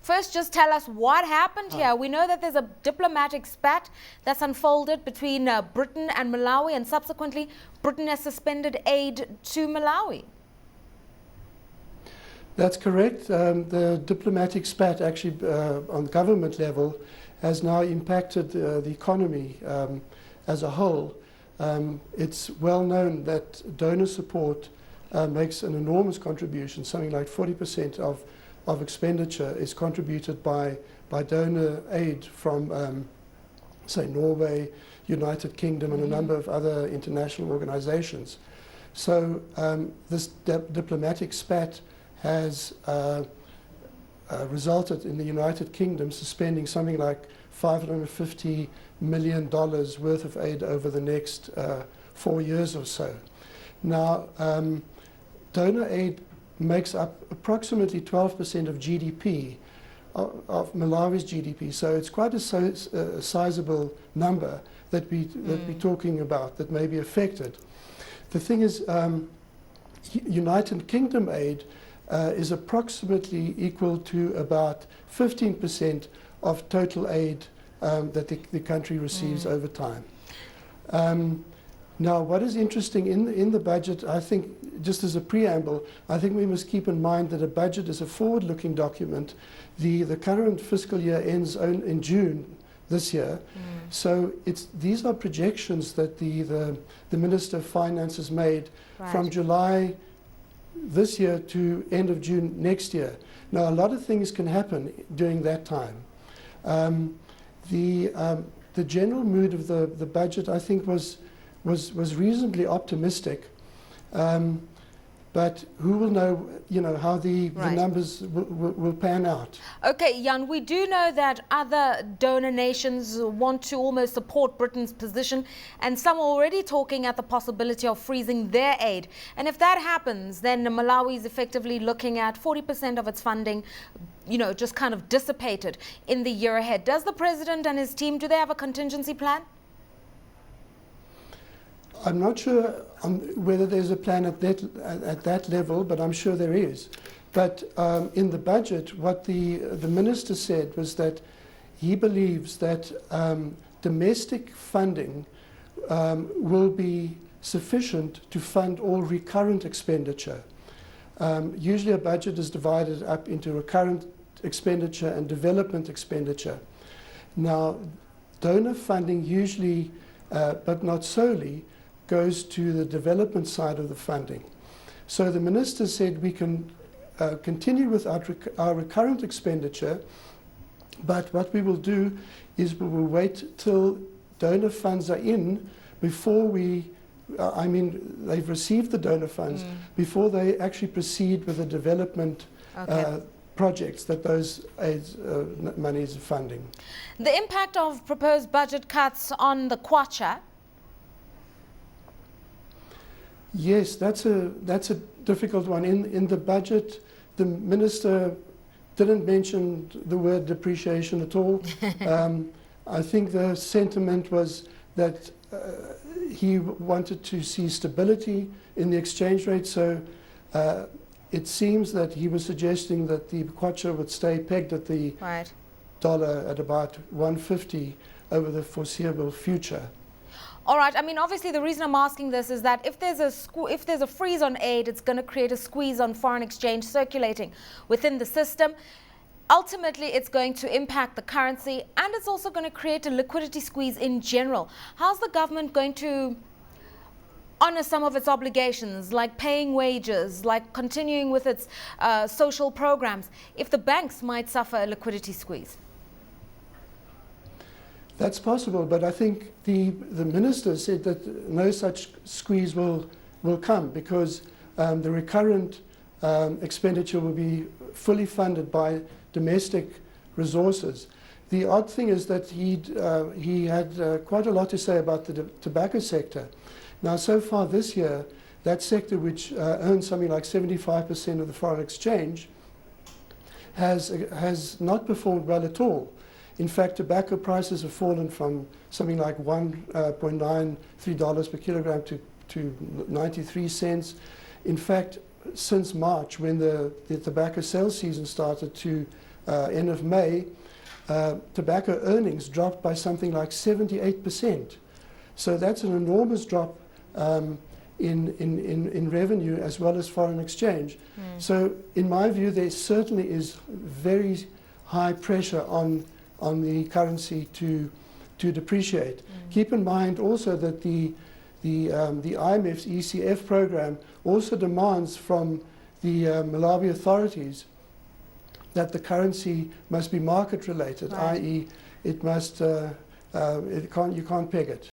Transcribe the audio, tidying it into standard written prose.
First, just tell us what happened here. We know that there's a diplomatic spat that's unfolded between Britain and Malawi, and subsequently Britain has suspended aid to Malawi. That's correct. The diplomatic spat actually on government level has now impacted the economy as a whole. It's well known that donor support makes an enormous contribution. Something like 40% of expenditure is contributed by donor aid from, say, Norway, United Kingdom, and a number of other international organizations. So this diplomatic spat has resulted in the United Kingdom suspending something like $550 million worth of aid over the next 4 years or so. Now, donor aid makes up approximately 12% of GDP, of Malawi's GDP. So it's quite a sizable number that we're talking about that may be affected. The thing is, United Kingdom aid is approximately equal to about 15% of total aid that the country receives over time. Now, what is interesting in the budget, I think, just as a preamble, I think we must keep in mind that a budget is a forward-looking document. The current fiscal year ends in June this year. So these are projections that the Minister of Finance has made from July this year to end of June next year. Now, a lot of things can happen during that time. The general mood of the budget, I think, was reasonably optimistic, but who will know, how the numbers will pan out. Okay, Jan, we do know that other donor nations want to almost support Britain's position, and some are already talking at the possibility of freezing their aid. And if that happens, then Malawi is effectively looking at 40% of its funding, just kind of dissipated in the year ahead. Does the president and his team, do they have a contingency plan? I'm not sure whether there's a plan at that level, but I'm sure there is. But in the budget, what the minister said was that he believes that domestic funding will be sufficient to fund all recurrent expenditure. Usually a budget is divided up into recurrent expenditure and development expenditure. Now, donor funding usually, but not solely, goes to the development side of the funding. So the minister said we can continue with our recurrent expenditure, but what we will do is we will wait till donor funds are in before they've received the donor funds, before they actually proceed with the development projects that those monies are funding. The impact of proposed budget cuts on the kwacha. Yes, that's a difficult one. In the budget, the minister didn't mention the word depreciation at all. I think the sentiment was that he wanted to see stability in the exchange rate. So it seems that he was suggesting that the kwacha would stay pegged at the dollar at about 150 over the foreseeable future. All right. I mean, obviously, the reason I'm asking this is that if there's a freeze on aid, it's going to create a squeeze on foreign exchange circulating within the system. Ultimately, it's going to impact the currency, and it's also going to create a liquidity squeeze in general. How's the government going to honor some of its obligations, like paying wages, like continuing with its social programs, if the banks might suffer a liquidity squeeze? That's possible, but I think the minister said that no such squeeze will come because the recurrent expenditure will be fully funded by domestic resources. The odd thing is that he had quite a lot to say about the tobacco sector. Now, so far this year, that sector, which earns something like 75% of the foreign exchange, has not performed well at all. In fact, tobacco prices have fallen from something like $1.93 per kilogram to 93 cents. In fact, since March, when the tobacco sales season started to end of May, tobacco earnings dropped by something like 78%. So that's an enormous drop in revenue as well as foreign exchange. So in my view, there certainly is very high pressure on the currency to depreciate. Keep in mind also that the IMF's ECF program also demands from the Malawi authorities that the currency must be market related, right. i.e. it must, you can't peg it.